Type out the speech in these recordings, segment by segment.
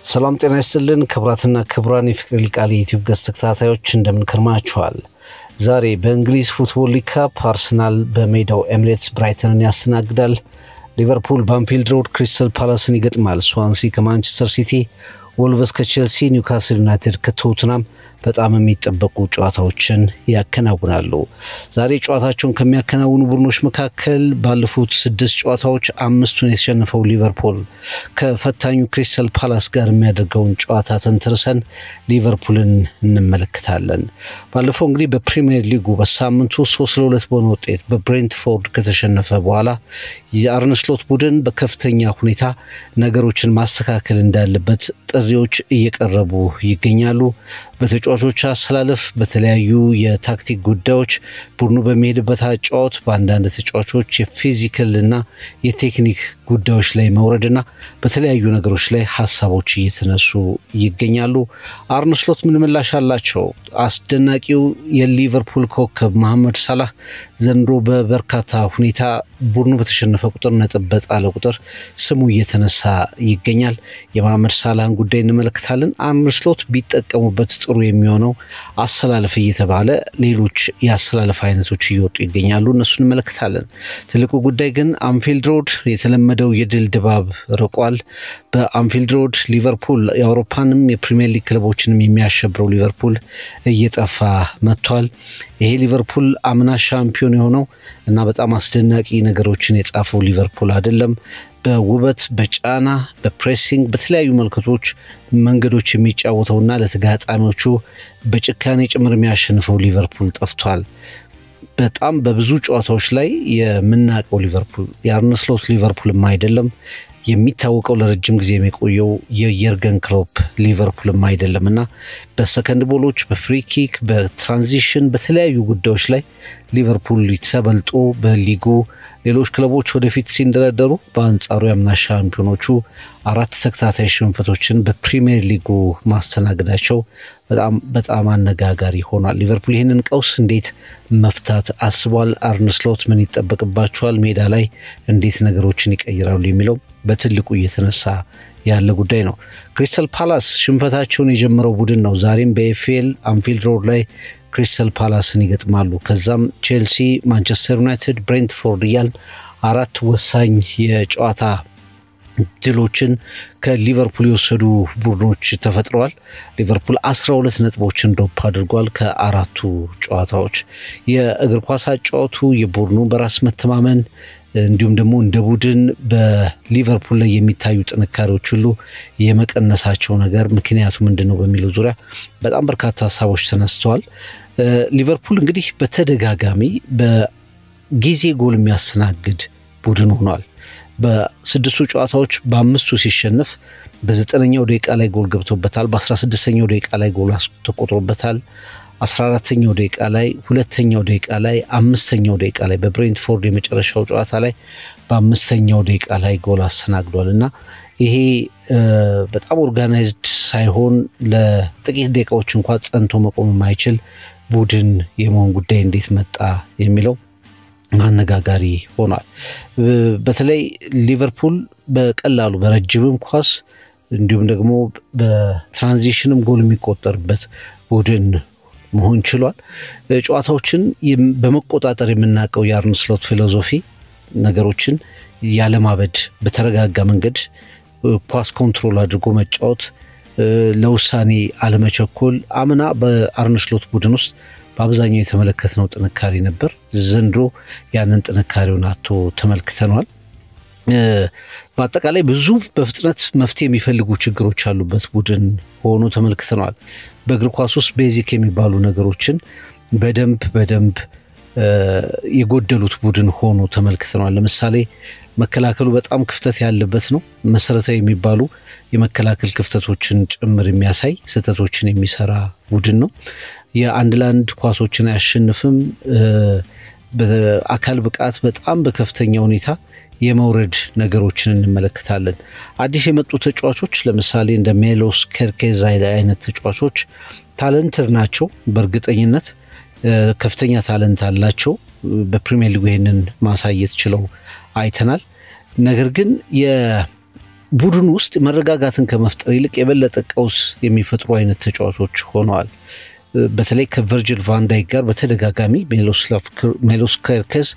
ሰላም ጤና ይስጥልን ክብራትና ክብራን የፍቅር ቃል ዩቲዩብ ገጽ ተከታታዮች እንደምን ከርማችኋል። ዛሬ በእንግሊዝ ፉትቦል ሊግ ካፕ አርሰናል በሜዳው ኤሚሬትስ ብራይተንን ያስተናግዳል። ሊቨርፑል በአንፊልድ ሮድ ክሪስታል ፓላስን ይገጥማል። ስዋንሲ ከማንቸስተር ሲቲ፣ ወልቭስ ከቼልሲ፣ ኒውካስል ዩናይትድ ከቶትናም በጣም የሚጠበቁ ጨዋታዎችን ያከናውናሉ። ዛሬ ጨዋታቸውን ከሚያከናውኑ ቡድኖች መካከል ባለፉት 6 ጨዋታዎች 5ቱን የተሸነፈው ሊቨርፑል ከፈታኙ ክሪስታል ፓላስ ጋር የሚያደርገውን ጨዋታ ተንተርሰን ሊቨርፑልን እንመለከታለን። ባለፈው እንግዲህ በፕሪሚየር ሊጉ በሳምንቱ 3-2 በሆነ ውጤት በብሬንትፎርድ ከተሸነፈ በኋላ የአርነ ስሎት ቡድን በከፍተኛ ሁኔታ ነገሮችን ማስተካከል እንዳለበት ጥሪዎች እየቀረቡ ይገኛሉ። በተጫዋቾች አሰላለፍ በተለያዩ የታክቲክ ጉዳዮች ቡድኑ በሚሄድበት አጫዋት በአንዳንድ ተጫዋቾች የፊዚካልና የቴክኒክ ጉዳዮች ላይ መውረድና በተለያዩ ነገሮች ላይ ሐሳቦች እየተነሱ ይገኛሉ። አርነ ስሎት ምን ምላሽ አላቸው? አስደናቂው የሊቨርፑል ኮከብ መሐመድ ሳላህ ዘንድሮ በበርካታ ሁኔታ ቡድኑ በተሸነፈ ቁጥር ነጥብ በጣለ ቁጥር ስሙ እየተነሳ ይገኛል። የመሐመድ ሳላህን ጉዳይ እንመለከታለን። አርነ ስሎት ቢጠቀሙበት ጥሩ የሚሆነው አሰላለፍ እየተባለ ሌሎች የአሰላለፍ አይነቶች እየወጡ ይገኛሉ። እነሱን እንመለከታለን። ትልቁ ጉዳይ ግን አንፊልድ ሮድ የተለመደው የድል ድባብ ርቋል። በአንፊልድ ሮድ ሊቨርፑል የአውሮፓንም የፕሪሚየር ሊግ ክለቦችንም የሚያሸብረው ሊቨርፑል እየጠፋ መጥቷል። ይሄ ሊቨርፑል አምና ሻምፒዮን የሆነው እና በጣም አስደናቂ ነገሮችን የጻፈው ሊቨርፑል አይደለም። በውበት በጫና በፕሬሲንግ በተለያዩ መንገዶች የሚጫወተውና ለተጋጣሚዎቹ በጭካኔ ጭምር የሚያሸንፈው ሊቨርፑል ጠፍቷል። በጣም በብዙ ጨዋታዎች ላይ የምናቀው ሊቨርፑል የአርነ ስሎት ሊቨርፑልም አይደለም። የሚታወቀው ለረጅም ጊዜ የሚቆየው የየርገን ክሎፕ ሊቨርፑልም አይደለምና በሰከንድ ቦሎች በፍሪ ኪክ በትራንዚሽን በተለያዩ ጉዳዮች ላይ ሊቨርፑል ተበልጦ በሊጉ ሌሎች ክለቦች ወደፊት ሲንደረደሩ በአንጻሩ ያምና ሻምፒዮኖቹ 4 ተከታታይ ሽንፈቶችን በፕሪሚየር ሊጉ ማስተናገዳቸው በጣም አነጋጋሪ ሆኗል። ሊቨርፑል ይሄንን ቀውስ እንዴት መፍታት አስቧል? አርነ ስሎት ምን ይጠበቅባቸዋል? ሜዳ ላይ እንዴት ነገሮችን ይቀይራሉ የሚለው በትልቁ እየተነሳ ያለ ጉዳይ ነው። ክሪስታል ፓላስ ሽንፈታቸውን የጀመረው ቡድን ነው። ዛሬም በኤፍኤል አንፊልድ ሮድ ላይ ክሪስታል ፓላስን ይገጥማሉ። ከዛም ቼልሲ፣ ማንቸስተር ዩናይትድ፣ ብሬንትፎርድ እያል 4 ወሳኝ የጨዋታ ድሎችን ከሊቨርፑል የወሰዱ ቡድኖች ተፈጥረዋል። ሊቨርፑል 12 ነጥቦችን ዶፕ አድርጓል ከአራቱ ጨዋታዎች። የእግር ኳስ አጫዋቱ የቡድኑ በራስ መተማመን እንዲሁም ደግሞ እንደ ቡድን በሊቨርፑል ላይ የሚታዩ ጥንካሬዎች ሁሉ የመቀነሳቸው ነገር ምክንያቱ ምንድነው በሚለው ዙሪያ በጣም በርካታ ሐሳቦች ተነስተዋል። ሊቨርፑል እንግዲህ በተደጋጋሚ በጊዜ ጎል የሚያስተናግድ ቡድን ሆኗል። በ6ቱ ጨዋታዎች በ5ቱ ሲሸነፍ በ9ኛው ደቂቃ ላይ ጎል ገብቶበታል። በ16ኛው ደቂቃ ላይ ጎል ተቆጥሮበታል። 14ኛው ደቂቃ ላይ 2ኛው ደቂቃ ላይ 5ኛው ደቂቃ ላይ በብሬንትፎርድ የመጨረሻው ጨዋታ ላይ በ5ኛው ደቂቃ ላይ ጎል አስተናግዷልና ይሄ በጣም ኦርጋናይዝድ ሳይሆን ለጥቂት ደቂቃዎች እንኳን ጸንቶ መቆም የማይችል ቡድን የመሆን ጉዳይ እንዴት መጣ የሚለው ማነጋጋሪ ሆኗል። በተለይ ሊቨርፑል በቀላሉ በረጅምም ኳስ እንዲሁም ደግሞ በትራንዚሽንም ጎል የሚቆጠርበት ቡድን መሆን ችሏል። ጨዋታዎችን በመቆጣጠር የምናቀው የአርነ ስሎት ፊሎሶፊ ነገሮችን ያለማበድ በተረጋጋ መንገድ ፓስ ኮንትሮል አድርጎ መጫወት፣ ለውሳኔ አለመቸኮል አምና በአርነ ስሎት ቡድን ውስጥ በአብዛኛው የተመለከተነው ጥንካሬ ነበር። ዘንድሮ ያንን ጥንካሬውን አጥቶ ተመልክተናል። በአጠቃላይ ብዙ በፍጥነት መፍትሄ የሚፈልጉ ችግሮች ያሉበት ቡድን ሆኖ ተመልክተናል። በእግር ኳስ ውስጥ ቤዚክ የሚባሉ ነገሮችን በደንብ የጎደሉት ቡድን ሆኖ ተመልክተናል። ለምሳሌ መከላከሉ በጣም ክፍተት ያለበት ነው። መሰረታዊ የሚባሉ የመከላከል ክፍተቶችን ጭምር የሚያሳይ ስህተቶችን የሚሰራ ቡድን ነው። የአንድ ለአንድ ኳሶችን አያሸንፍም። በአካል ብቃት በጣም በከፍተኛ ሁኔታ የመውረድ ነገሮችን እንመለከታለን። አዲስ የመጡ ተጫዋቾች ለምሳሌ እንደ ሜሎስ ከርኬዝ አይነት ተጫዋቾች ታለንትድ ናቸው። በእርግጠኝነት ከፍተኛ ታለንት አላቸው። በፕሪሚየር ሊግ ይሄንን ማሳየት ችለው አይተናል። ነገር ግን ቡድን ውስጥ መረጋጋትን ከመፍጠር ይልቅ የበለጠ ቀውስ የሚፈጥሩ አይነት ተጫዋቾች ሆነዋል። በተለይ ከቨርጂል ቫን ዳይክ ጋር በተደጋጋሚ ሜሎስ ኬርኬዝ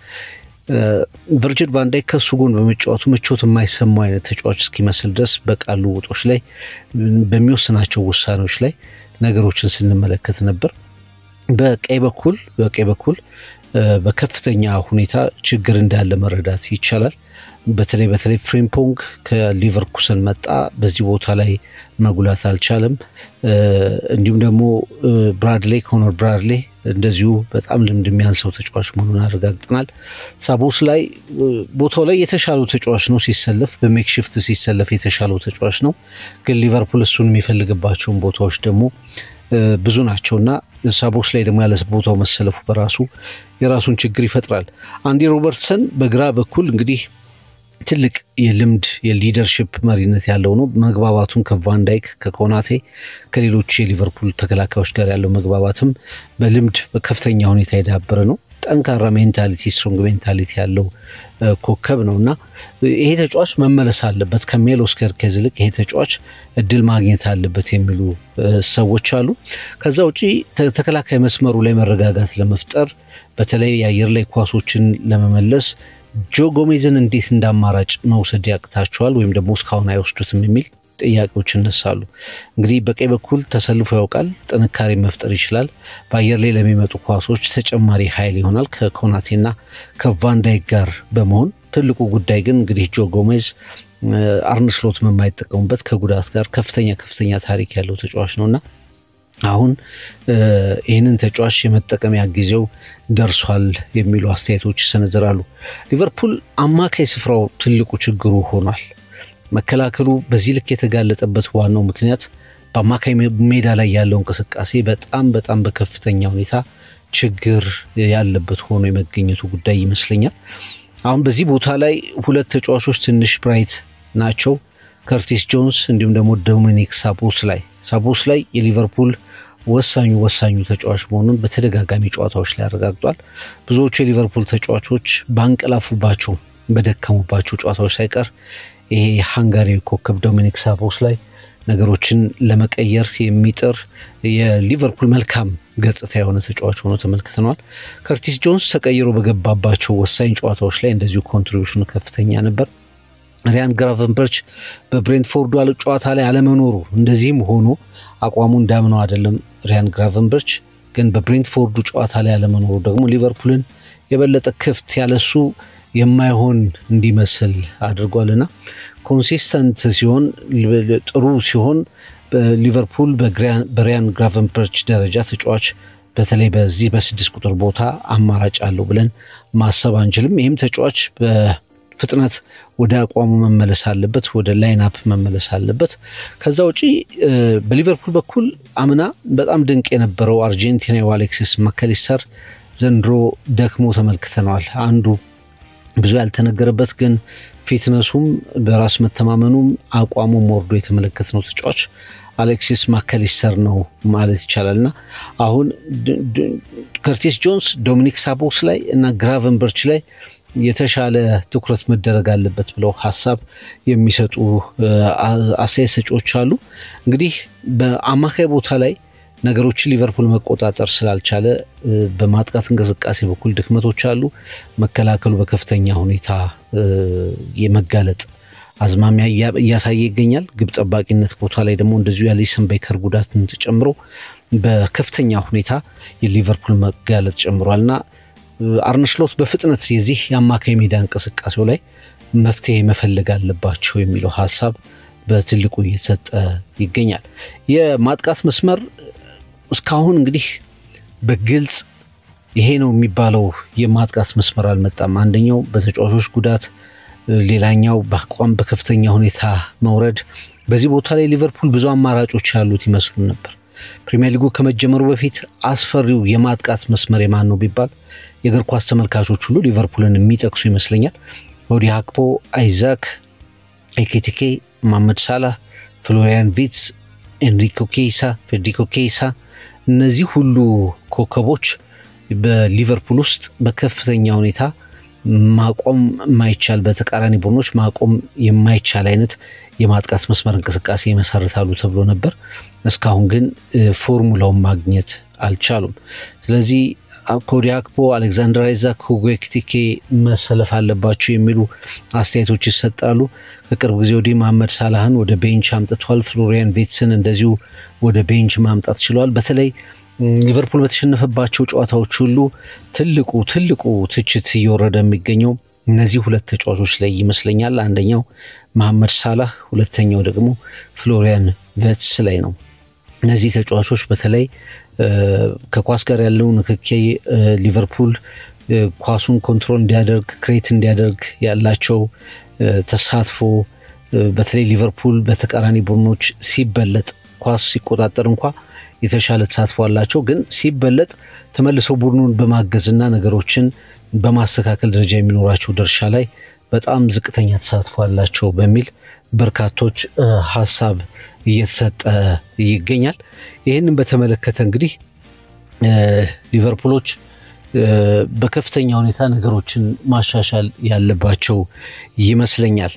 ቨርጂል ቫን ዳይክ ከሱ ጎን በመጫወቱ ምቾት የማይሰማው አይነት ተጫዋች እስኪመስል ድረስ በቃሉ ውጦች ላይ በሚወስናቸው ውሳኔዎች ላይ ነገሮችን ስንመለከት ነበር። በቀይ በኩል በከፍተኛ ሁኔታ ችግር እንዳለ መረዳት ይቻላል። በተለይ ፍሬምፖንግ ከሊቨርኩሰን መጣ፣ በዚህ ቦታ ላይ መጉላት አልቻለም። እንዲሁም ደግሞ ኮኖር ብራድሌ እንደዚሁ በጣም ልምድ የሚያንሰው ተጫዋች መሆኑን አረጋግጠናል። ሳቦስ ላይ ቦታው ላይ የተሻለው ተጫዋች ነው ሲሰለፍ፣ በሜክሺፍት ሲሰለፍ የተሻለው ተጫዋች ነው። ግን ሊቨርፑል እሱን የሚፈልግባቸውን ቦታዎች ደግሞ ብዙ ናቸውና ሳቦስ ላይ ደግሞ ያለ ቦታው መሰለፉ በራሱ የራሱን ችግር ይፈጥራል። አንዲ ሮበርትሰን በግራ በኩል እንግዲህ ትልቅ የልምድ የሊደርሺፕ መሪነት ያለው ነው። መግባባቱም ከቫን ዳይክ ከኮናቴ ከሌሎች የሊቨርፑል ተከላካዮች ጋር ያለው መግባባትም በልምድ በከፍተኛ ሁኔታ የዳበረ ነው። ጠንካራ ሜንታሊቲ ስትሮንግ ሜንታሊቲ ያለው ኮከብ ነውና ይሄ ተጫዋች መመለስ አለበት፣ ከሜሎስ ኬርኬዝ ይልቅ ይሄ ተጫዋች እድል ማግኘት አለበት የሚሉ ሰዎች አሉ። ከዛ ውጪ ተከላካይ መስመሩ ላይ መረጋጋት ለመፍጠር በተለይ የአየር ላይ ኳሶችን ለመመለስ ጆ ጎሜዝን እንዴት እንዳማራጭ መውሰድ ያቅታቸዋል ወይም ደግሞ እስካሁን አይወስዱትም የሚል ጥያቄዎች ይነሳሉ። እንግዲህ በቀኝ በኩል ተሰልፎ ያውቃል፣ ጥንካሬ መፍጠር ይችላል፣ በአየር ላይ ለሚመጡ ኳሶች ተጨማሪ ኃይል ይሆናል ከኮናቴና ከቫን ዳይክ ጋር በመሆን። ትልቁ ጉዳይ ግን እንግዲህ ጆ ጎሜዝ አርነ ስሎት የማይጠቀሙበት ከጉዳት ጋር ከፍተኛ ታሪክ ያለው ተጫዋች ነውና አሁን ይህንን ተጫዋች የመጠቀሚያ ጊዜው ደርሷል የሚሉ አስተያየቶች ይሰነዘራሉ። ሊቨርፑል አማካይ ስፍራው ትልቁ ችግሩ ሆኗል። መከላከሉ በዚህ ልክ የተጋለጠበት ዋናው ምክንያት በአማካይ ሜዳ ላይ ያለው እንቅስቃሴ በጣም በከፍተኛ ሁኔታ ችግር ያለበት ሆኖ የመገኘቱ ጉዳይ ይመስለኛል። አሁን በዚህ ቦታ ላይ ሁለት ተጫዋቾች ትንሽ ብራይት ናቸው፣ ከርቲስ ጆንስ እንዲሁም ደግሞ ዶሚኒክ ሳቦስ ላይ የሊቨርፑል ወሳኙ ተጫዋች መሆኑን በተደጋጋሚ ጨዋታዎች ላይ አረጋግጧል። ብዙዎቹ የሊቨርፑል ተጫዋቾች ባንቀላፉባቸው በደከሙባቸው ጨዋታዎች ሳይቀር ይሄ ሃንጋሪ ኮከብ ዶሚኒክ ሳቦስ ላይ ነገሮችን ለመቀየር የሚጥር የሊቨርፑል መልካም ገጽታ የሆነ ተጫዋች ሆኖ ተመልክተናል። ከርቲስ ጆንስ ተቀይሮ በገባባቸው ወሳኝ ጨዋታዎች ላይ እንደዚሁ ኮንትሪቢዩሽኑ ከፍተኛ ነበር። ሪያን ግራቨንበርች በብሬንትፎርዱ ጨዋታ ላይ አለመኖሩ እንደዚህም ሆኖ አቋሙ እንዳምነው አይደለም። ሪያን ግራቨንበርች ግን በብሬንትፎርዱ ጨዋታ ላይ አለመኖሩ ደግሞ ሊቨርፑልን የበለጠ ክፍት ያለሱ የማይሆን እንዲመስል አድርጓልና ኮንሲስተንት ሲሆን ጥሩ ሲሆን ሊቨርፑል በሪያን ግራቨንበርች ደረጃ ተጫዋች በተለይ በዚህ በ6 ቁጥር ቦታ አማራጭ አለው ብለን ማሰብ አንችልም። ይህም ተጫዋች በፍጥነት ወደ አቋሙ መመለስ አለበት፣ ወደ ላይን አፕ መመለስ አለበት። ከዛ ውጪ በሊቨርፑል በኩል አምና በጣም ድንቅ የነበረው አርጀንቲናዊው አሌክሲስ ማካሊስተር ዘንድሮ ደክሞ ተመልክተናል። አንዱ ብዙ ያልተነገረበት ግን ፊትነሱም በራስ መተማመኑም አቋሙም ወርዶ የተመለከተነው ተጫዋች አሌክሲስ ማካሊስተር ነው ማለት ይቻላልና አሁን ከርቲስ ጆንስ፣ ዶሚኒክ ሳቦስ ላይ እና ግራቨንበርች ላይ የተሻለ ትኩረት መደረግ አለበት ብለው ሐሳብ የሚሰጡ አስተያየት ሰጪዎች አሉ። እንግዲህ በአማካይ ቦታ ላይ ነገሮችን ሊቨርፑል መቆጣጠር ስላልቻለ በማጥቃት እንቅስቃሴ በኩል ድክመቶች አሉ። መከላከሉ በከፍተኛ ሁኔታ የመጋለጥ አዝማሚያ እያሳየ ይገኛል። ግብ ጠባቂነት ቦታ ላይ ደግሞ እንደዚሁ የአሊሰን ቤከር ጉዳትን ተጨምሮ በከፍተኛ ሁኔታ የሊቨርፑል መጋለጥ ጨምሯልና አርነ ስሎት በፍጥነት የዚህ የአማካይ ሜዳ እንቅስቃሴው ላይ መፍትሄ መፈለግ አለባቸው የሚለው ሐሳብ በትልቁ እየተሰጠ ይገኛል። የማጥቃት መስመር እስካሁን እንግዲህ በግልጽ ይሄ ነው የሚባለው የማጥቃት መስመር አልመጣም። አንደኛው በተጫዋቾች ጉዳት፣ ሌላኛው በአቋም በከፍተኛ ሁኔታ መውረድ። በዚህ ቦታ ላይ ሊቨርፑል ብዙ አማራጮች ያሉት ይመስሉ ነበር። ፕሪሚየር ሊጉ ከመጀመሩ በፊት አስፈሪው የማጥቃት መስመር የማን ነው ቢባል የእግር ኳስ ተመልካቾች ሁሉ ሊቨርፑልን የሚጠቅሱ ይመስለኛል። ኦዲ ሃክፖ፣ አይዛክ፣ ኤኬቲኬ፣ መሐመድ ሳላህ፣ ፍሎሪያን ቪትስ፣ ፌዴሪኮ ኬይሳ እነዚህ ሁሉ ኮከቦች በሊቨርፑል ውስጥ በከፍተኛ ሁኔታ ማቆም ማይቻል በተቃራኒ ቡድኖች ማቆም የማይቻል አይነት የማጥቃት መስመር እንቅስቃሴ መሰረታሉ ተብሎ ነበር። እስካሁን ግን ፎርሙላውን ማግኘት አልቻሉም። ስለዚህ ኮዲ ጋክፖ፣ አሌክዛንደር አይዛክ፣ ሁጎ ኤኪቲኬ መሰለፍ አለባቸው የሚሉ አስተያየቶች ይሰጣሉ። ከቅርብ ጊዜ ወዲህ መሐመድ ሳላህን ወደ ቤንች አምጥቷል። ፍሎሪያን ቪትስን እንደዚሁ ወደ ቤንች ማምጣት ችሏል። በተለይ ሊቨርፑል በተሸነፈባቸው ጨዋታዎች ሁሉ ትልቁ ትችት እየወረደ የሚገኘው እነዚህ ሁለት ተጫዋቾች ላይ ይመስለኛል። አንደኛው መሐመድ ሳላህ፣ ሁለተኛው ደግሞ ፍሎሪያን ቪትስ ላይ ነው። እነዚህ ተጫዋቾች በተለይ ከኳስ ጋር ያለው ንክኪ ሊቨርፑል ኳሱን ኮንትሮል እንዲያደርግ ክሬት እንዲያደርግ ያላቸው ተሳትፎ በተለይ ሊቨርፑል በተቃራኒ ቡድኖች ሲበለጥ ኳስ ሲቆጣጠር እንኳን የተሻለ ተሳትፎ አላቸው። ግን ሲበለጥ ተመልሰው ቡድኑን በማገዝና ነገሮችን በማስተካከል ደረጃ የሚኖራቸው ድርሻ ላይ በጣም ዝቅተኛ ተሳትፎ አላቸው በሚል በርካቶች ሐሳብ እየተሰጠ ይገኛል። ይሄንን በተመለከተ እንግዲህ ሊቨርፑሎች በከፍተኛ ሁኔታ ነገሮችን ማሻሻል ያለባቸው ይመስለኛል።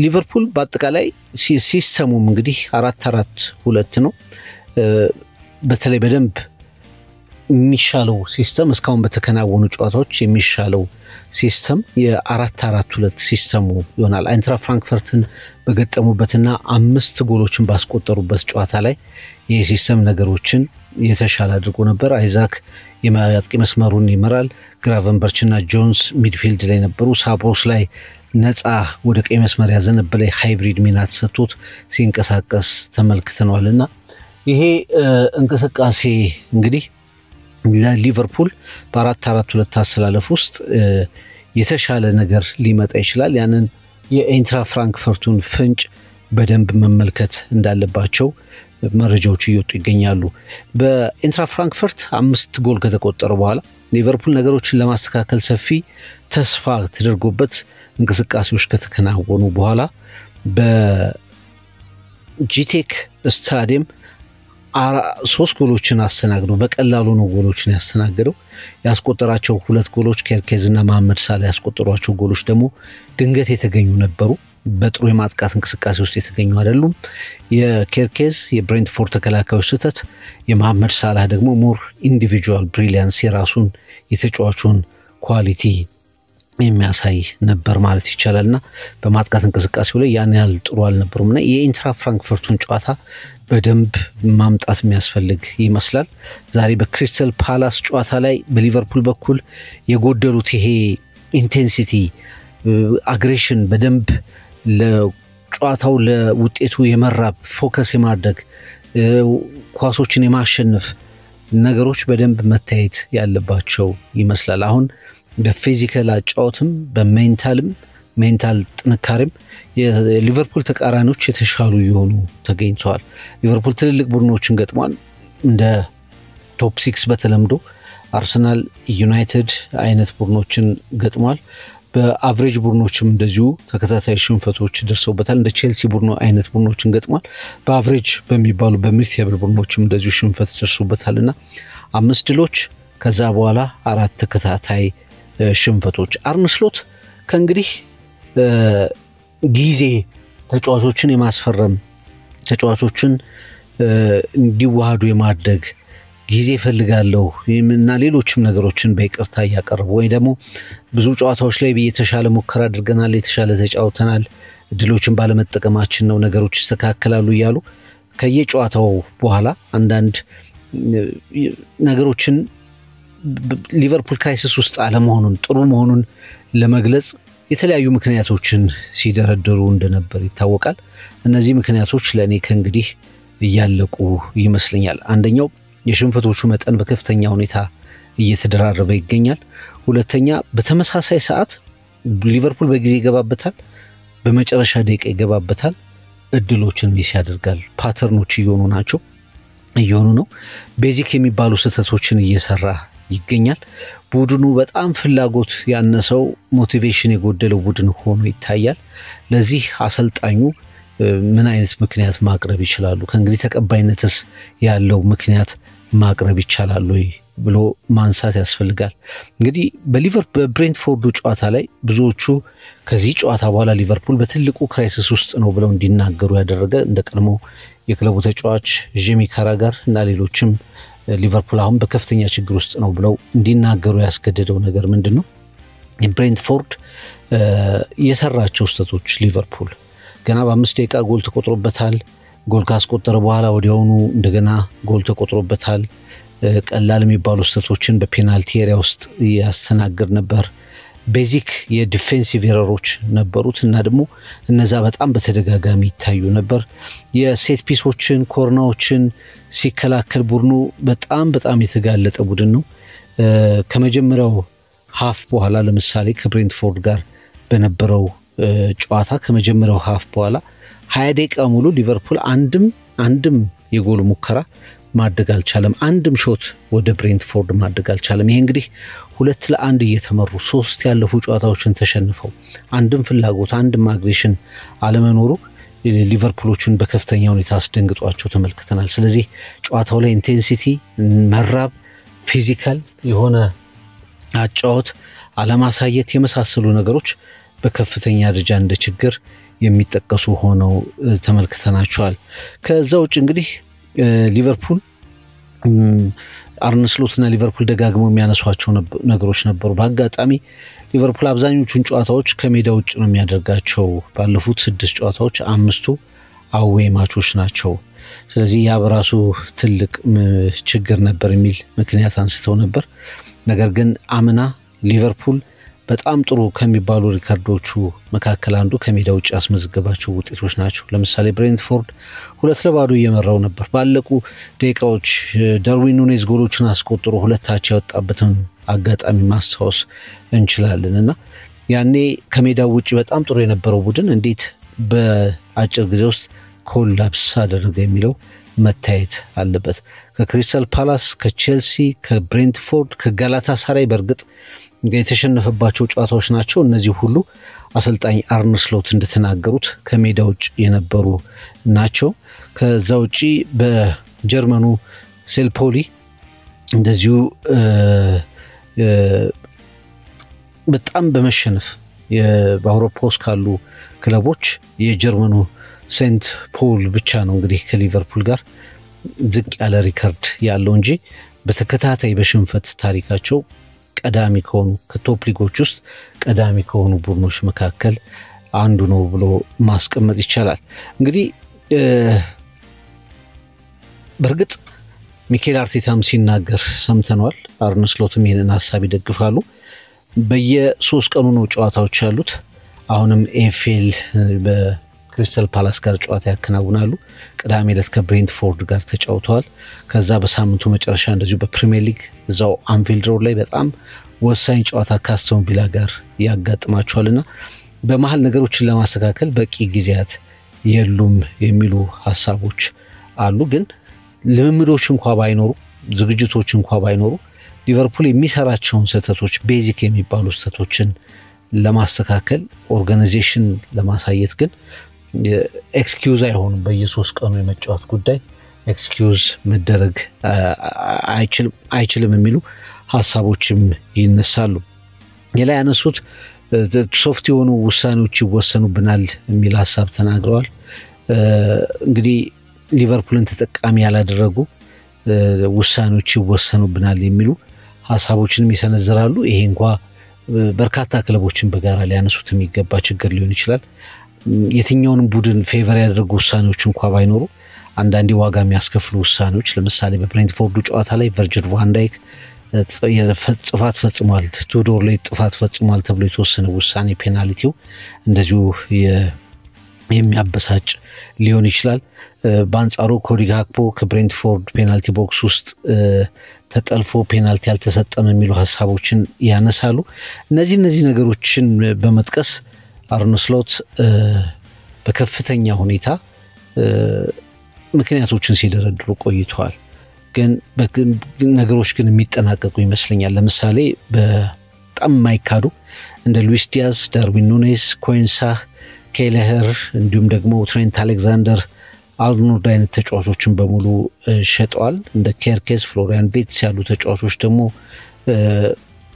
ሊቨርፑል በአጠቃላይ ሲስተሙም እንግዲህ 4-4-2 ነው። በተለይ በደንብ የሚሻለው ሲስተም እስካሁን በተከናወኑ ጨዋታዎች የሚሻለው ሲስተም የ4-4-2 ሲስተሙ ይሆናል። አይንትራክት ፍራንክፈርትን በገጠሙበትና 5 ጎሎችን ባስቆጠሩበት ጨዋታ ላይ ይህ ሲስተም ነገሮችን የተሻለ አድርጎ ነበር። አይዛክ የማጥቂ መስመሩን ይመራል። ግራቨንበርችና ጆንስ ሚድፊልድ ላይ ነበሩ። ሳቦስ ላይ ነፃ ወደ ቀይ መስመር ያዘነበለ ሃይብሪድ ሚና ተሰጥቶት ሲንቀሳቀስ ተመልክተናልና ይሄ እንቅስቃሴ እንግዲህ ለሊቨርፑል በ4-4-2 አሰላለፍ ውስጥ የተሻለ ነገር ሊመጣ ይችላል። ያንን የአይንትራክት ፍራንክፈርቱን ፍንጭ በደንብ መመልከት እንዳለባቸው መረጃዎች እየወጡ ይገኛሉ። በአይንትራክት ፍራንክፈርት 5 ጎል ከተቆጠረ በኋላ ሊቨርፑል ነገሮችን ለማስተካከል ሰፊ ተስፋ ተደርጎበት እንቅስቃሴዎች ከተከናወኑ በኋላ በጂቴክ ስታዲየም 3 ጎሎችን አስተናግዶ በቀላሉ ነው ጎሎችን ያስተናገደው። ያስቆጠራቸው 2 ጎሎች ኬርኬዝና መሐመድ ሳላ ያስቆጠሯቸው ጎሎች ደግሞ ድንገት የተገኙ ነበሩ። በጥሩ የማጥቃት እንቅስቃሴ ውስጥ የተገኙ አይደሉም። የኬርኬዝ የብሬንትፎርድ ተከላካዮች ስህተት፣ የመሐመድ ሳላ ደግሞ ሞር ኢንዲቪጁዋል ብሪሊያንስ የራሱን የተጫዋቹን ኳሊቲ የሚያሳይ ነበር ማለት ይቻላልና በማጥቃት እንቅስቃሴው ላይ ያን ያህል ጥሩ አልነበሩምና የአይንትራክት ፍራንክፈርቱን ጨዋታ በደንብ ማምጣት የሚያስፈልግ ይመስላል። ዛሬ በክሪስታል ፓላስ ጨዋታ ላይ በሊቨርፑል በኩል የጎደሉት ይሄ ኢንቴንሲቲ አግሬሽን በደንብ ለጨዋታው ለውጤቱ የመራብ ፎከስ የማድረግ ኳሶችን የማሸነፍ ነገሮች በደንብ መታየት ያለባቸው ይመስላል። አሁን በፊዚካል አጫውትም በሜንታል ጥንካሬም የሊቨርፑል ተቃራኒዎች የተሻሉ የሆኑ ተገኝተዋል። ሊቨርፑል ትልልቅ ቡድኖችን ገጥሟል። እንደ ቶፕ 6 በተለምዶ አርሰናል፣ ዩናይትድ አይነት ቡድኖችን ገጥሟል። በአቨሬጅ ቡድኖችም እንደዚሁ ተከታታይ ሽንፈቶች ደርሰውበታል። እንደ ቼልሲ ቡድኖ አይነት ቡድኖችን ገጥሟል። በአቨሬጅ በሚባሉ በሚድ ቴብል ቡድኖችም እንደዚሁ ሽንፈት ደርሰውበታልና 5 ድሎች ከዛ በኋላ 4 ተከታታይ ሽንፈቶች። አርነ ስሎት ከእንግዲህ ጊዜ ተጫዋቾችን የማስፈረም ተጫዋቾችን እንዲዋሃዱ የማድረግ ጊዜ ፈልጋለሁ እና ሌሎችም ነገሮችን በይቅርታ ያቀርቡ ወይ ደግሞ ብዙ ጨዋታዎች ላይ የተሻለ ሙከራ አድርገናል፣ የተሻለ ተጫውተናል፣ ድሎችን ባለመጠቀማችን ነው ነገሮች ይስተካከላሉ እያሉ ከየጨዋታው በኋላ አንዳንድ ነገሮችን ሊቨርፑል ክራይሲስ ውስጥ አለመሆኑን ጥሩ መሆኑን ለመግለጽ የተለያዩ ምክንያቶችን ሲደረደሩ እንደነበር ይታወቃል። እነዚህ ምክንያቶች ለኔ ከእንግዲህ እያለቁ ይመስለኛል። አንደኛው የሽንፈቶቹ መጠን በከፍተኛ ሁኔታ እየተደራረበ ይገኛል። ሁለተኛ በተመሳሳይ ሰዓት ሊቨርፑል በጊዜ ይገባበታል፣ በመጨረሻ ደቂቃ ይገባበታል፣ እድሎችን ሚስ ያደርጋል። ፓተርኖች እየሆኑ ነው። ቤዚክ የሚባሉ ስህተቶችን እየሰራ ይገኛል። ቡድኑ በጣም ፍላጎት ያነሰው ሞቲቬሽን የጎደለው ቡድን ሆኖ ይታያል። ለዚህ አሰልጣኙ ምን አይነት ምክንያት ማቅረብ ይችላሉ? ከእንግዲህ ተቀባይነትስ ያለው ምክንያት ማቅረብ ይቻላል ወይ ብሎ ማንሳት ያስፈልጋል። እንግዲህ በብሬንትፎርዱ ጨዋታ ላይ ብዙዎቹ ከዚህ ጨዋታ በኋላ ሊቨርፑል በትልቁ ክራይሲስ ውስጥ ነው ብለው እንዲናገሩ ያደረገ እንደ ቀድሞ የክለቡ ተጫዋች ጄሚ ካራጋር እና ሌሎችም ሊቨርፑል አሁን በከፍተኛ ችግር ውስጥ ነው ብለው እንዲናገሩ ያስገደደው ነገር ምንድነው? ብሬንትፎርድ የሰራቸው ስህተቶች ሊቨርፑል ገና በ5 ደቂቃ ጎል ተቆጥሮበታል። ጎል ካስቆጠረ በኋላ ወዲያውኑ እንደገና ጎል ተቆጥሮበታል። ቀላል የሚባሉ ስህተቶችን በፔናልቲ ኤሪያ ውስጥ ያስተናግድ ነበር። ቤዚክ የዲፌንሲቭ ኤረሮች ነበሩት እና ደግሞ እነዛ በጣም በተደጋጋሚ ይታዩ ነበር። የሴት ፒሶችን ኮርናዎችን ሲከላከል ቡድኑ በጣም የተጋለጠ ቡድን ነው። ከመጀመሪያው ሃፍ በኋላ ለምሳሌ ከብሬንትፎርድ ጋር በነበረው ጨዋታ ከመጀመሪያው ሃፍ በኋላ 20 ደቂቃ ሙሉ ሊቨርፑል አንድም የጎል ሙከራ ማድረግ አልቻለም። አንድም ሾት ወደ ብሬንትፎርድ ማድረግ አልቻለም። ይሄ እንግዲህ 2-1 እየተመሩ 3 ያለፉ ጨዋታዎችን ተሸንፈው አንድም ፍላጎት አንድም አግሬሽን አለመኖሩ ሊቨርፑሎችን በከፍተኛ ሁኔታ አስደንግጧቸው ተመልክተናል። ስለዚህ ጨዋታው ላይ ኢንቴንሲቲ መራብ ፊዚካል የሆነ አጫወት አለማሳየት የመሳሰሉ ነገሮች በከፍተኛ ደረጃ እንደ ችግር የሚጠቀሱ ሆነው ተመልክተናቸዋል። ከዛ ውጭ እንግዲህ ሊቨርፑል አርነ ስሎትና ሊቨርፑል ደጋግመው የሚያነሷቸው ነገሮች ነበሩ። በአጋጣሚ ሊቨርፑል አብዛኞቹን ጨዋታዎች ከሜዳ ውጭ ነው የሚያደርጋቸው። ባለፉት 6 ጨዋታዎች 5ቱ አዌይ ማቾች ናቸው። ስለዚህ ያ በራሱ ትልቅ ችግር ነበር የሚል ምክንያት አንስተው ነበር። ነገር ግን አምና ሊቨርፑል በጣም ጥሩ ከሚባሉ ሪከርዶቹ መካከል አንዱ ከሜዳ ውጭ ያስመዘገባቸው ውጤቶች ናቸው። ለምሳሌ ብሬንትፎርድ 2-0 እየመራው ነበር። ባለቁ ደቂቃዎች ዳርዊን ኑኔዝ ጎሎችን አስቆጥሮ 2-0 ያወጣበትን አጋጣሚ ማስታወስ እንችላለንና ያኔ ከሜዳ ውጭ በጣም ጥሩ የነበረው ቡድን እንዴት በአጭር ጊዜ ውስጥ ኮላፕስ አደረገ የሚለው መታየት አለበት። ከክሪስታል ፓላስ፣ ከቼልሲ፣ ከብሬንትፎርድ፣ ከጋላታሳራይ በርግጥ የተሸነፈባቸው ጨዋታዎች ናቸው። እነዚህ ሁሉ አሰልጣኝ አርነ ስሎት እንደተናገሩት ከሜዳ ውጭ የነበሩ ናቸው። ከዛ ውጪ በጀርመኑ ሴልፖሊ እንደዚሁ በጣም በመሸነፍ በአውሮፓ ውስጥ ካሉ ክለቦች የጀርመኑ ሴንት ፖል ብቻ ነው እንግዲህ ከሊቨርፑል ጋር ዝቅ ያለ ሪከርድ ያለው እንጂ በተከታታይ በሽንፈት ታሪካቸው ቀዳሚ ከሆኑ ከቶፕ ሊጎች ውስጥ ቀዳሚ ከሆኑ ቡድኖች መካከል አንዱ ነው ብሎ ማስቀመጥ ይቻላል። እንግዲህ በርግጥ ሚኬል አርቴታም ሲናገር ሰምተናል። አርነ ስሎትም ይሄንን ሐሳብ ይደግፋሉ። በየ3 ቀኑ ነው ጨዋታዎች ያሉት። አሁንም ኤፍኤል በክሪስታል ፓላስ ጋር ጨዋታ ያከናውናሉ። ቅዳሜ ዕለት ከብሬንትፎርድ ጋር ተጫውተዋል። ከዛ በሳምንቱ መጨረሻ እንደዚሁ በፕሪሚየር ሊግ እዛው አንፊልድ ሮድ ላይ በጣም ወሳኝ ጨዋታ ከአስቶን ቪላ ጋር ያጋጥማቸዋልና በመሃል ነገሮችን ለማስተካከል በቂ ጊዜያት የሉም የሚሉ ሐሳቦች አሉ። ግን ልምምዶች እንኳን ባይኖሩ ዝግጅቶች እንኳን ባይኖሩ ሊቨርፑል የሚሰራቸውን ስህተቶች ቤዚክ የሚባሉ ስህተቶችን ለማስተካከል ኦርጋናይዜሽን ለማሳየት ግን ኤክስኪዩዝ አይሆንም። በየ3 ቀኑ የመጫወት ጉዳይ ኤክስኪዩዝ መደረግ አይችልም የሚሉ ሐሳቦችም ይነሳሉ። የላይ ያነሱት ሶፍት የሆኑ ውሳኔዎች ይወሰኑብናል የሚል ሐሳብ ተናግረዋል። እንግዲህ ሊቨርፑልን ተጠቃሚ ያላደረጉ ውሳኔዎች ይወሰኑብናል የሚሉ ሐሳቦችንም ይሰነዝራሉ። ይሄ እንኳን በርካታ ክለቦችን በጋራ ሊያነሱት የሚገባ ችግር ሊሆን ይችላል። የትኛውንም ቡድን ፌቨር ያደርጉ ውሳኔዎች እንኳን ባይኖሩ አንዳንዴ ዋጋ የሚያስከፍሉ ውሳኔዎች ለምሳሌ በብሬንትፎርዱ ጨዋታ ላይ ቨርጅል ቫን ዳይክ ጥፋት ፈጽሟል፣ ቱዶር ላይ ጥፋት ፈጽሟል ተብሎ የተወሰነ ውሳኔ ፔናልቲው እንደዚሁ የሚያበሳጭ ሊሆን ይችላል። በአንጻሩ ኮዲ ጋክፖ ከብሬንትፎርድ ፔናልቲ ቦክስ ውስጥ ተጠልፎ ፔናልቲ ያልተሰጠም የሚሉ ሐሳቦችን ያነሳሉ። እነዚህ ነገሮችን በመጥቀስ አርነ ስሎት በከፍተኛ ሁኔታ ምክንያቶችን ሲደረድሩ ቆይተዋል። ግን ነገሮች ግን የሚጠናቀቁ ይመስለኛል። ለምሳሌ በጣም ማይካዱ እንደ ሉዊስ ዲያዝ፣ ዳርዊን ኑኔዝ፣ ኮንሳ፣ ኬለር እንዲሁም ደግሞ ትሬንት አሌክዛንደር አርኖልድ አይነት ተጫዋቾችን በሙሉ ሸጠዋል። እንደ ኬርኬዝ፣ ፍሎሪያን ቪርትዝ ያሉ ተጫዋቾች ደግሞ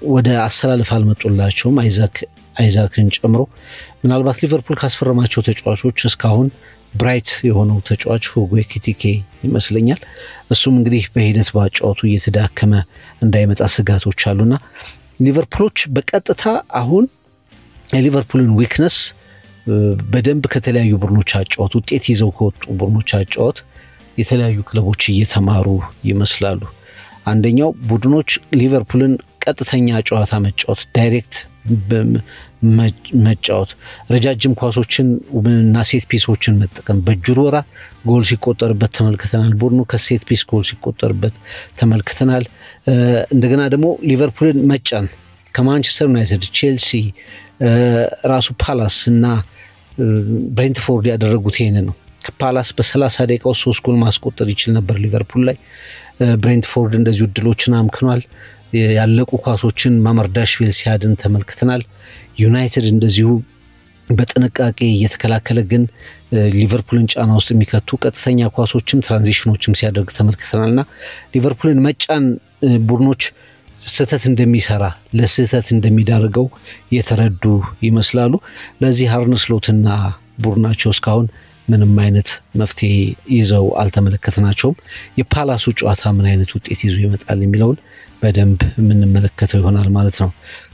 ወደ አሰላለፍ አልመጡላቸውም አይዛክን ጨምሮ። ምናልባት ሊቨርፑል ካስፈረማቸው ተጫዋቾች እስካሁን ብራይት የሆነው ተጫዋች ሁጎ ኤኪቲኬ ይመስለኛል። እሱም እንግዲህ በሂደት ባጫወቱ እየተዳከመ እንዳይመጣ ስጋቶች አሉና ሊቨርፑሎች በቀጥታ አሁን የሊቨርፑልን ዊክነስ በደንብ ከተለያዩ ቡድኖች አጫወት ውጤት ይዘው ከወጡ ቡድኖች አጫወት የተለያዩ ክለቦች እየተማሩ ይመስላሉ። አንደኛው ቡድኖች ሊቨርፑልን ቀጥተኛ ጨዋታ መጫወት፣ ዳይሬክት መጫወት፣ ረጃጅም ኳሶችን እና ሴት ፒሶችን መጠቀም። በጁሮራ ጎል ሲቆጠርበት ተመልክተናል። ቡድኑ ከሴት ፒስ ጎል ሲቆጠርበት ተመልክተናል። እንደገና ደግሞ ሊቨርፑልን መጫን ከማንቸስተር ዩናይትድ፣ ቼልሲ፣ ራሱ ፓላስ እና ብሬንትፎርድ ያደረጉት ይሄን ነው። ከፓላስ በ30 ደቂቃ 3 ጎል ማስቆጠር ይችል ነበር ሊቨርፑል ላይ። ብሬንትፎርድ እንደዚሁ ድሎችን አምክኗል። ያለቁ ኳሶችን ማመርዳሽቪሊ ሲያድን ተመልክተናል። ዩናይትድ እንደዚሁ በጥንቃቄ እየተከላከለ ግን ሊቨርፑልን ጫና ውስጥ የሚከቱ ቀጥተኛ ኳሶችም ትራንዚሽኖችም ሲያደርግ ተመልክተናልና ሊቨርፑልን መጫን ቡድኖች ስህተት እንደሚሰራ ለስህተት እንደሚዳርገው የተረዱ ይመስላሉ። ለዚህ አርነ ስሎትና ቡድናቸው እስካሁን ምንም አይነት መፍትሄ ይዘው አልተመለከተናቸውም። የፓላሱ ጨዋታ ምን አይነት ውጤት ይዞ ይመጣል የሚለውን በደንብ የምንመለከተው ይሆናል ማለት ነው።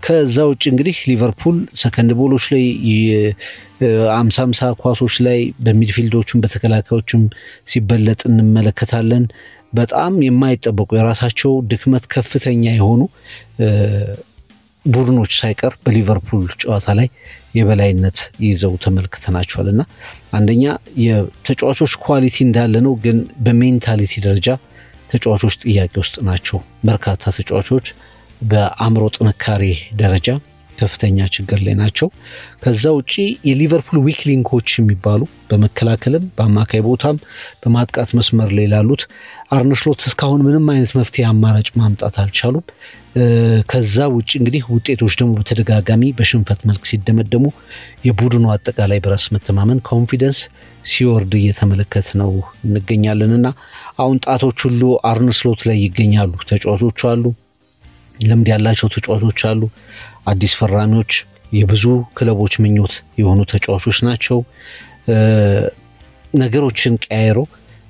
ከዛ ውጭ እንግዲህ ሊቨርፑል ሰከንድ ቦሎች ላይ 50 ኳሶች ላይ በሚድፊልዶቹም በተከላካዮቹም ሲበለጥ እንመለከታለን። በጣም የማይጠበቁ የራሳቸው ድክመት ከፍተኛ የሆኑ ቡድኖች ሳይቀር በሊቨርፑል ጨዋታ ላይ የበላይነት ይዘው ተመልክተናቸዋልና አንደኛ የተጫዋቾች ኳሊቲ እንዳለ ነው፣ ግን በሜንታሊቲ ደረጃ ተጫዋቾች ጥያቄ ውስጥ ናቸው። በርካታ ተጫዋቾች በአእምሮ ጥንካሬ ደረጃ ከፍተኛ ችግር ላይ ናቸው። ከዛ ውጪ የሊቨርፑል ዊክ ሊንኮች የሚባሉ በመከላከልም በአማካይ ቦታም በማጥቃት መስመር ላይ ላሉት አርነ ስሎት እስካሁን ምንም አይነት መፍትሄ አማራጭ ማምጣት አልቻሉም። ከዛ ውጪ እንግዲህ ውጤቶች ደግሞ በተደጋጋሚ በሽንፈት መልክ ሲደመደሙ የቡድኑ አጠቃላይ በራስ መተማመን ኮንፊደንስ ሲወርድ እየተመለከት ነው እንገኛለንና አሁን ጣቶች ሁሉ አርነ ስሎት ላይ ይገኛሉ። ተጫዋቾች አሉ፣ ልምድ ያላቸው ተጫዋቾች አሉ፣ አዲስ ፈራሚዎች፣ የብዙ ክለቦች ምኞት የሆኑ ተጫዋቾች ናቸው። ነገሮችን ቀያይሮ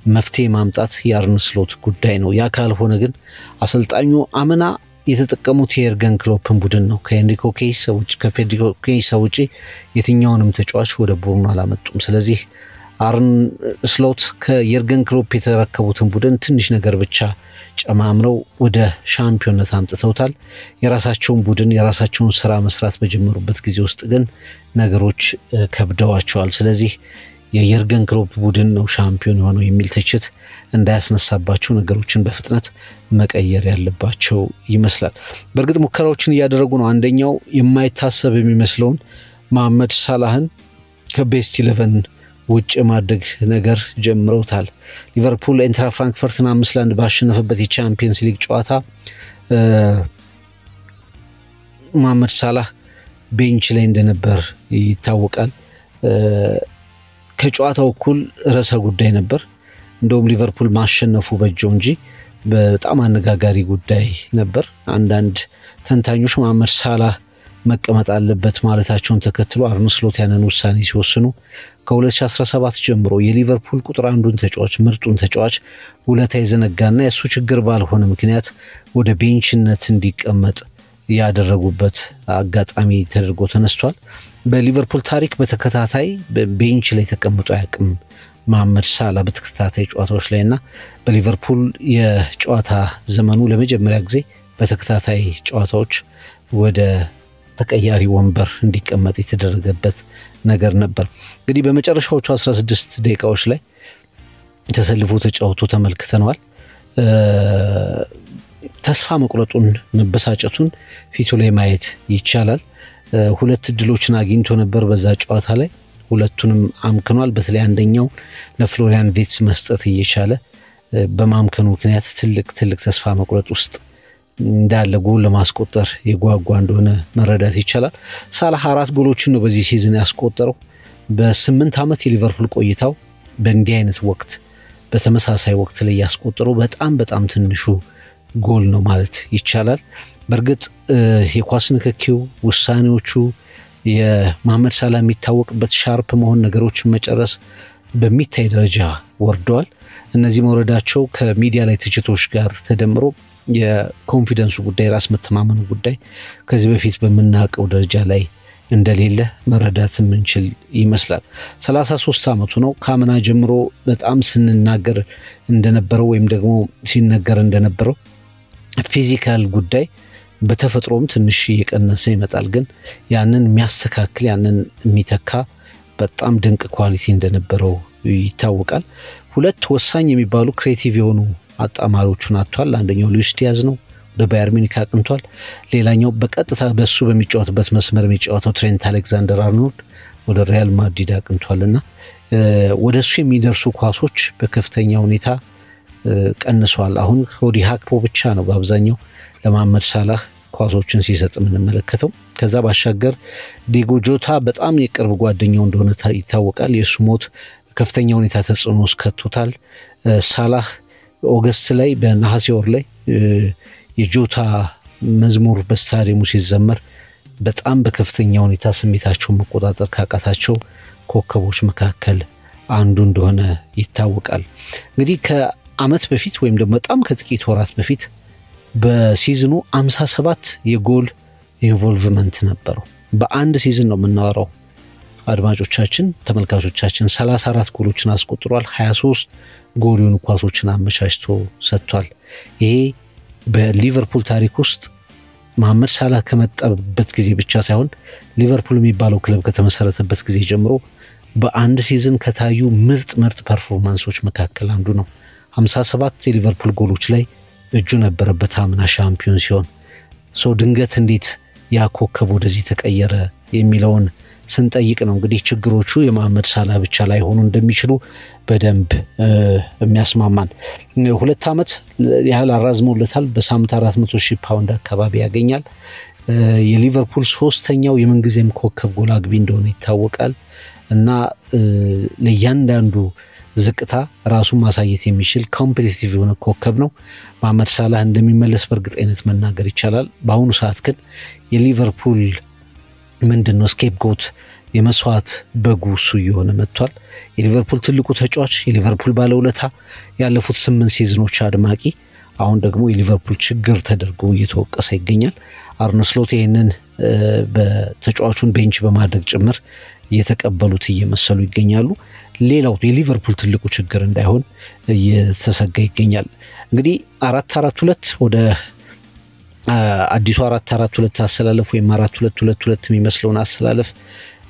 መፍትሄ ማምጣት የአርነ ስሎት ጉዳይ ነው። ያ ካልሆነ ግን አሰልጣኙ አምና የተጠቀሙት የኤርገን ክሎፕን ቡድን ነው። ከኤንሪኮ ኬይሳ ውጪ የትኛውንም ተጫዋች ወደ ቡድኑ አላመጡም። ስለዚህ አርነ ስሎት ከኤርገን ክሎፕ የተረከቡትን ቡድን ትንሽ ነገር ብቻ ጨማምረው ወደ ሻምፒዮንነት አምጥተውታል። የራሳቸውን ቡድን የራሳቸውን ስራ መስራት በጀመሩበት ጊዜ ውስጥ ግን ነገሮች ከብደዋቸዋል። ስለዚህ የኤርገን ክሎፕ ቡድን ነው ሻምፒዮን ሆነው የሚል ትችት እንዳያስነሳባቸው ነገሮችን በፍጥነት መቀየር ያለባቸው ይመስላል። በእርግጥ ሙከራዎችን እያደረጉ ነው። አንደኛው የማይታሰብ የሚመስለውን መሐመድ ሳላህን ከቤስት 11 ውጭ ማድረግ ነገር ጀምረውታል። ሊቨርፑል ኢንትራ ፍራንክፈርትን 5-1 ባሸነፈበት የቻምፒየንስ ሊግ ጨዋታ መሐመድ ሳላህ ቤንች ላይ እንደነበር ይታወቃል። ከጨዋታው እኩል ርዕሰ ጉዳይ ነበር። እንደውም ሊቨርፑል ማሸነፉ በጀው እንጂ በጣም አነጋጋሪ ጉዳይ ነበር። አንዳንድ ተንታኞች መሐመድ ሳላህ መቀመጥ አለበት ማለታቸውን ተከትሎ አርነ ስሎት ያንን ውሳኔ ሲወስኑ ከ2017 ጀምሮ የሊቨርፑል ቁጥር አንዱን ተጫዋች ምርጡን ተጫዋች ውለታ የዘነጋና የሱ ችግር ባልሆነ ምክንያት ወደ ቤንችነት እንዲቀመጥ ያደረጉበት አጋጣሚ ተደርጎ ተነስቷል። በሊቨርፑል ታሪክ በተከታታይ ቤንች ላይ ተቀምጦ አያውቅም መሐመድ ሳላህ በተከታታይ ጨዋታዎች ላይና በሊቨርፑል የጨዋታ ዘመኑ ለመጀመሪያ ጊዜ በተከታታይ ጨዋታዎች ወደ ተቀያሪ ወንበር እንዲቀመጥ የተደረገበት ነገር ነበር። እንግዲህ በመጨረሻዎቹ 16 ደቂቃዎች ላይ ተሰልፎ ተጫውቶ ተመልክተናል። ተስፋ መቁረጡን መበሳጨቱን ፊቱ ላይ ማየት ይቻላል። 2 እድሎችን አግኝቶ ነበር በዛ ጨዋታ ላይ፣ ሁለቱንም አምክኗል። በተለይ አንደኛው ለፍሎሪያን ቪርትዝ መስጠት እየቻለ በማምከኑ ምክንያት ትልቅ ተስፋ መቁረጥ ውስጥ እንዳለ ጎል ለማስቆጠር የጓጓ እንደሆነ መረዳት ይቻላል። ሳላህ 4 ጎሎችን ነው በዚህ ሲዝን ያስቆጠረው። በ8 ዓመት የሊቨርፑል ቆይታው በእንዲህ አይነት ወቅት በተመሳሳይ ወቅት ላይ ያስቆጠረው በጣም ትንሹ ጎል ነው ማለት ይቻላል። በርግጥ የኳስ ንክኪው ውሳኔዎቹ የመሐመድ ሳላህ የሚታወቅበት ሻርፕ መሆን ነገሮችን መጨረስ በሚታይ ደረጃ ወርደዋል። እነዚህ መውረዳቸው ከሚዲያ ላይ ትችቶች ጋር ተደምሮ የኮንፊደንሱ ጉዳይ ራስ መተማመኑ ጉዳይ ከዚህ በፊት በመናቀው ደረጃ ላይ እንደሌለ መረዳት ምንችል ይመስላል። 33 ዓመቱ ነው። ካመና ጀምሮ በጣም ስንናገር እንደነበረው ወይም ደግሞ ሲነገር እንደነበረው ፊዚካል ጉዳይ በተፈጥሮም ትንሽ እየቀነሰ ይመጣል፣ ግን ያንን የሚያስተካክል ያንን የሚተካ በጣም ድንቅ ኳሊቲ እንደነበረው ይታወቃል። ሁለት ወሳኝ የሚባሉ ክሬቲቭ የሆኑ አጣማሪዎቹን አጥቷል። አንደኛው ሉዊስ ዲያዝ ነው፣ ወደ ባየር ሚኒክ አቅንቷል። ሌላኛው በቀጥታ በሱ በሚጫወትበት መስመር የሚጫወተው ትሬንት አሌክዛንደር አርኖልድ ወደ ሪያል ማድሪድ አቅንቷልና ወደሱ የሚደርሱ ኳሶች በከፍተኛ ሁኔታ ቀንሷል። አሁን ኮዲ ሃክፖ ብቻ ነው በአብዛኛው ለመሐመድ ሳላህ ኳሶችን ሲሰጥ የምንመለከተው። ከዛ ባሻገር ዲጎ ጆታ በጣም የቅርብ ጓደኛው እንደሆነ ይታወቃል። የሱ ሞት ከፍተኛ ሁኔታ ተጽዕኖ ስከቶታል። ሳላህ ኦገስት ላይ በነሐሴ ወር ላይ የጆታ መዝሙር በስታዲየሙ ሲዘመር በጣም በከፍተኛ ሁኔታ ስሜታቸውን መቆጣጠር ካቃታቸው ኮከቦች መካከል አንዱ እንደሆነ ይታወቃል። እንግዲህ ከአመት በፊት ወይም ደግሞ በጣም ከጥቂት ወራት በፊት በሲዝኑ 57 የጎል ኢንቮልቭመንት ነበረው። በአንድ ሲዝን ነው የምናወራው አድማጮቻችን ተመልካቾቻችን። 34 ጎሎችን አስቆጥሯል። 23 ጎል የሆኑ ኳሶችን አመቻችቶ ሰጥቷል። ይሄ በሊቨርፑል ታሪክ ውስጥ መሐመድ ሳላህ ከመጣበት ጊዜ ብቻ ሳይሆን ሊቨርፑል የሚባለው ክለብ ከተመሰረተበት ጊዜ ጀምሮ በአንድ ሲዝን ከታዩ ምርጥ ፐርፎርማንሶች መካከል አንዱ ነው። 57 የሊቨርፑል ጎሎች ላይ እጁ ነበረበት አምና ሻምፒዮን ሲሆን ድንገት እንዴት ያኮከብ ወደዚህ ተቀየረ የሚለውን ስንጠይቅ ነው እንግዲህ ችግሮቹ የመሐመድ ሳላህ ብቻ ላይ ሆኖ እንደሚችሉ በደንብ የሚያስማማን። 2 ዓመት ያህል አራዝሞለታል። በሳምንት 400,000 ፓውንድ አካባቢ ያገኛል። የሊቨርፑል 3ኛው የምንጊዜም ኮከብ ጎል አግቢ እንደሆነ ይታወቃል እና ለእያንዳንዱ ዝቅታ ራሱን ማሳየት የሚችል ኮምፒቲቲቭ የሆነ ኮከብ ነው። መሐመድ ሳላህ እንደሚመለስ በእርግጠኝነት መናገር ይቻላል። በአሁኑ ሰዓት ግን የሊቨርፑል ምንድነው ስኬፕጎት የመስዋዕት በጉ እሱ እየሆነ መጥቷል። የሊቨርፑል ትልቁ ተጫዋች፣ የሊቨርፑል ባለውለታ፣ ያለፉት 8 ሲዝኖች አድማቂ፣ አሁን ደግሞ የሊቨርፑል ችግር ተደርጎ እየተወቀሰ ይገኛል። አርነ ስሎት ይህንን በተጫዋቹን ቤንች በማድረግ ጭምር እየተቀበሉት እየመሰሉ ይገኛሉ። ሌላው የሊቨርፑል ትልቁ ችግር እንዳይሆን እየተሰጋ ይገኛል። እንግዲህ 4-4-2 ወደ አዲሱ 4-4-2 አሰላለፍ ወይም 4-2-2-2 የሚመስለውን አሰላለፍ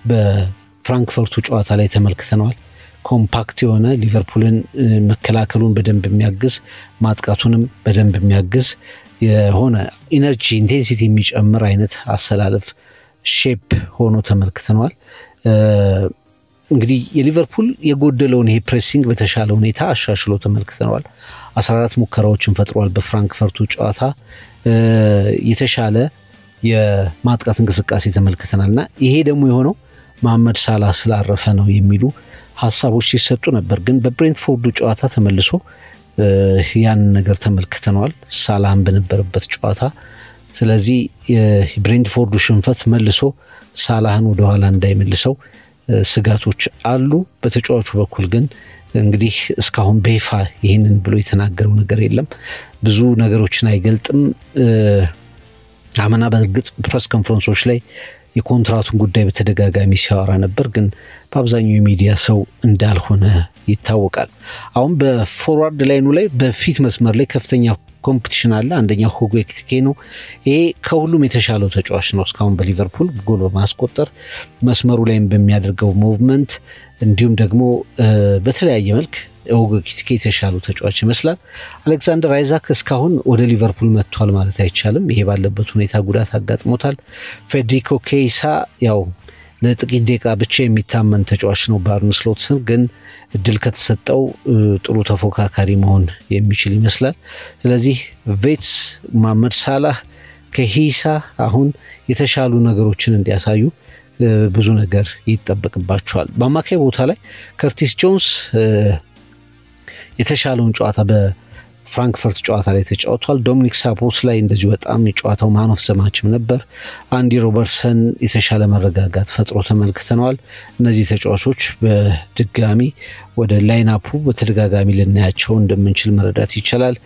በፍራንክፈርቱ ጨዋታ ላይ ተመልክተናል። ኮምፓክት የሆነ ሊቨርፑልን መከላከሉን በደንብ የሚያግዝ ማጥቃቱንም በደንብ የሚያግዝ የሆነ ኢነርጂ ኢንቴንሲቲ የሚጨምር አይነት አሰላለፍ ሼፕ ሆኖ ተመልክተናል። እንግዲህ የሊቨርፑል የጎደለውን ይሄ ፕሬሲንግ በተሻለ ሁኔታ አሻሽሎ ተመልክተናል። 14 ሙከራዎችን ፈጥሯል በፍራንክፈርቱ ጨዋታ። የተሻለ የማጥቃት እንቅስቃሴ ተመልክተናልና ይሄ ደግሞ የሆነው መሐመድ ሳላህ ስላረፈ ነው የሚሉ ሐሳቦች ሲሰጡ ነበር። ግን በብሬንትፎርዱ ጨዋታ ተመልሶ ያን ነገር ተመልክተናል ሳላህን በነበረበት ጨዋታ። ስለዚህ የብሬንትፎርዱ ሽንፈት መልሶ ሳላህን ወደ ኋላ እንዳይመልሰው ስጋቶች አሉ። በተጫዋቹ በኩል ግን እንግዲህ እስካሁን በይፋ ይሄንን ብሎ የተናገረው ነገር የለም። ብዙ ነገሮችን አይገልጥም። አመና በእርግጥ ፕሬስ ኮንፈረንሶች ላይ የኮንትራቱን ጉዳይ በተደጋጋሚ ሲያወራ ነበር፣ ግን በአብዛኛው የሚዲያ ሰው እንዳልሆነ ይታወቃል። አሁን በፎርዋርድ ላይኑ ላይ በፊት መስመር ላይ ከፍተኛ ኮምፒቲሽን አለ። አንደኛው ሁጎ ኤኪቲኬ ነው። ይሄ ከሁሉም የተሻለው ተጫዋች ነው እስካሁን በሊቨርፑል ጎል በማስቆጠር መስመሩ ላይም በሚያደርገው ሙቭመንት እንዲሁም ደግሞ በተለያየ መልክ ሁጎ ኤኪቲኬ የተሻለው ተጫዋች ይመስላል። አሌክዛንደር አይዛክ እስካሁን ወደ ሊቨርፑል መጥቷል ማለት አይቻልም። ይሄ ባለበት ሁኔታ ጉዳት አጋጥሞታል። ፌዴሪኮ ኬይሳ ያው ለጥቂት ደቂቃ ብቻ የሚታመን ተጫዋች ነው በአርነ ስሎት ስር፣ ግን እድል ከተሰጠው ጥሩ ተፎካካሪ መሆን የሚችል ይመስላል። ስለዚህ ቬትስ፣ መሐመድ ሳላህ፣ ከሂሳ አሁን የተሻሉ ነገሮችን እንዲያሳዩ ብዙ ነገር ይጠበቅባቸዋል። በአማካይ ቦታ ላይ ከርቲስ ጆንስ የተሻለውን ጨዋታ በፍራንክፈርት ጨዋታ ላይ ተጫውቷል። ዶሚኒክ ሳቦስ ላይ እንደዚሁ በጣም የጨዋታው ማን ኦፍ ዘ ማችም ነበር። አንዲ ሮበርትሰን የተሻለ መረጋጋት ፈጥሮ ተመልክተናል። እነዚህ ተጫዋቾች በድጋሚ ወደ ላይናፑ በተደጋጋሚ ልናያቸው እንደምንችል መረዳት ይቻላል።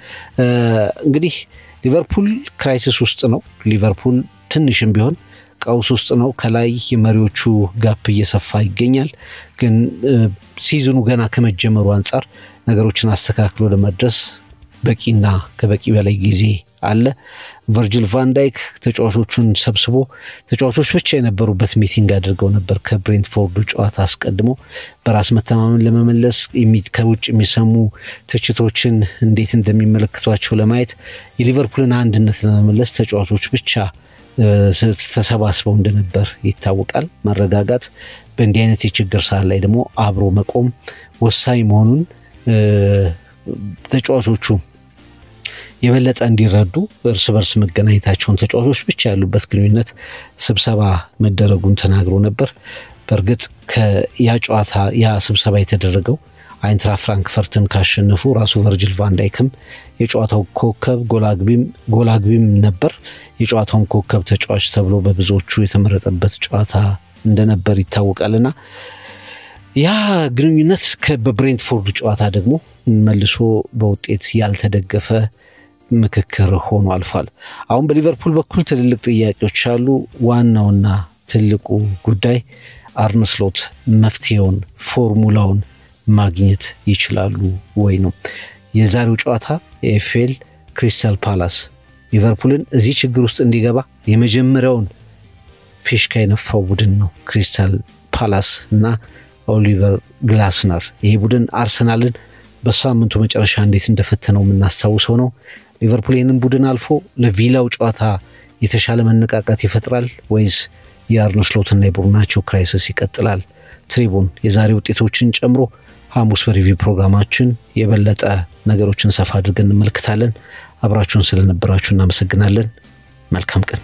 እንግዲህ ሊቨርፑል ክራይሲስ ውስጥ ነው። ሊቨርፑል ትንሽም ቢሆን ቀውስ ውስጥ ነው። ከላይ የመሪዎቹ ጋፕ እየሰፋ ይገኛል። ግን ሲዝኑ ገና ከመጀመሩ አንፃር ነገሮችን አስተካክሎ ለመድረስ በቂና ከበቂ በላይ ጊዜ አለ። ቨርጂል ቫን ዳይክ ተጫዋቾቹን ሰብስቦ ተጫዋቾች ብቻ የነበሩበት ሚቲንግ አድርገው ነበር ከብሬንትፎርዱ ጨዋታ አስቀድሞ በራስ መተማመን ለመመለስ ከውጭ የሚሰሙ ትችቶችን እንዴት እንደሚመለከቷቸው ለማየት የሊቨርፑልን አንድነት ለመመለስ ተጫዋቾች ብቻ ተሰባስበው እንደነበር ይታወቃል። መረጋጋት በእንዲህ አይነት የችግር ሰዓት ላይ ደግሞ አብሮ መቆም ወሳኝ መሆኑን ተጫዋቾቹ የበለጠ እንዲረዱ እርስ በርስ መገናኘታቸውን ተጫዋቾች ብቻ ያሉበት ግንኙነት ስብሰባ መደረጉን ተናግሮ ነበር። በእርግጥ ያ ስብሰባ የተደረገው አይንትራ ፍራንክፈርትን ካሸነፉ ራሱ ቨርጂል ቫን ዳይክም የጨዋታው ኮከብ ጎላግቢም ነበር። የጨዋታውን ኮከብ ተጫዋች ተብሎ በብዙዎቹ የተመረጠበት ጨዋታ እንደነበር ይታወቃልና ያ ግንኙነት በብሬንትፎርድ ጨዋታ ደግሞ መልሶ በውጤት ያልተደገፈ ምክክር ሆኖ አልፏል። አሁን በሊቨርፑል በኩል ትልልቅ ጥያቄዎች አሉ። ዋናውና ትልቁ ጉዳይ አርነ ስሎት መፍትሄውን ፎርሙላውን ማግኘት ይችላሉ ወይ ነው። የዛሬው ጨዋታ ኤፍኤል ክሪስታል ፓላስ ሊቨርፑልን እዚህ ችግር ውስጥ እንዲገባ የመጀመሪያውን ፊሽካ የነፋው ቡድን ነው ክሪስታል ፓላስ እና ኦሊቨር ግላስነር። ይሄ ቡድን አርሰናልን በሳምንቱ መጨረሻ እንዴት እንደፈተነው የምናስታውሰው ነው። ሊቨርፑል ይህንን ቡድን አልፎ ለቪላው ጨዋታ የተሻለ መነቃቃት ይፈጥራል ወይስ የአርነ ስሎትና የቡድናቸው ክራይሲስ ይቀጥላል? ትሪቡን የዛሬ ውጤቶችን ጨምሮ ሐሙስ በሪቪው ፕሮግራማችን የበለጠ ነገሮችን ሰፋ አድርገን እንመልከታለን። አብራችሁን ስለነበራችሁ እናመሰግናለን። መልካም ቀን።